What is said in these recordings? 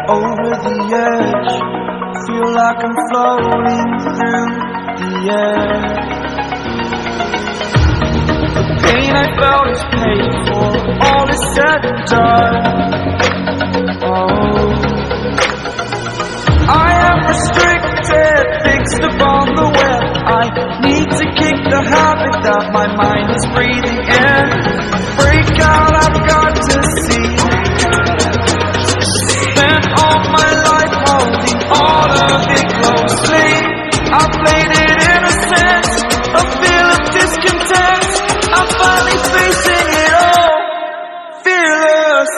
over the edge. Feel like I'm floating through the air. The pain I felt is paid for, all is said and done. Oh, I am restricted, fixed upon the web. I need to kick the habit that my mind is breathing in. Break out, I've got to see. Spent all my life holding all of it closely. I played it innocent, a feel of discontent. I'm finally facing it all, fearless.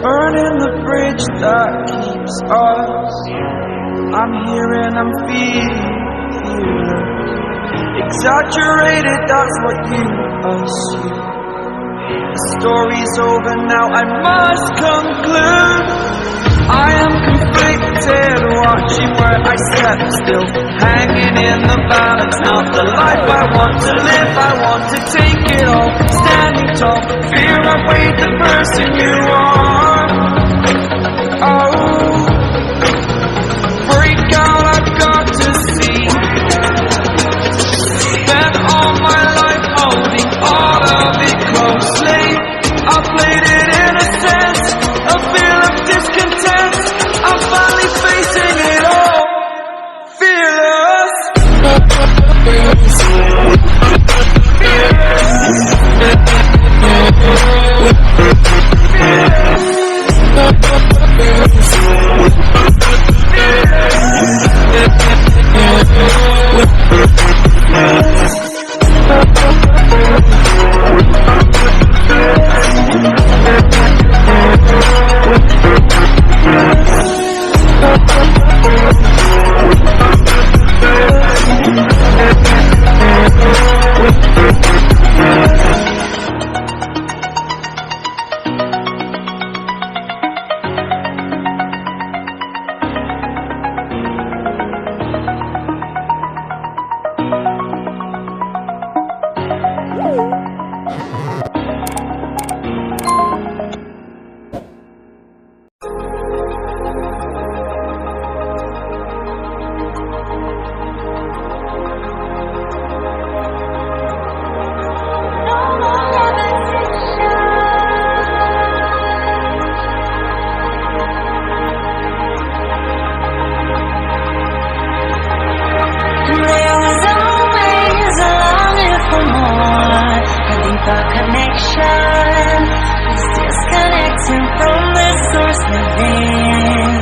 Burning the bridge that keeps us. I'm here and I'm feeling exaggerated, that's what you assume. The story's over now, I must conclude. I am conflicted, watching where I step still, hanging in the balance. Not the life I want to live, I want to take it all. Standing tall, fear I've weighed the person you are. Oh, break out, I've got to see. Spent all my life holding all of it closely. I played it innocent, a feel of discontent. I'm finally facing it all, fearless. Connection is disconnecting from the source within.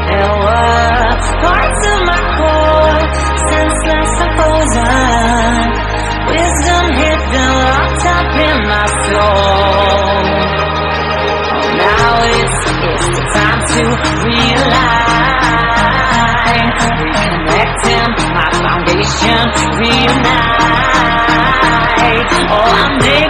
There were parts of my core, senseless and frozen. Wisdom hidden, locked up in my soul. Now it's the time to realign. Reconnecting my foundation, reunite. Oh, I'm digging.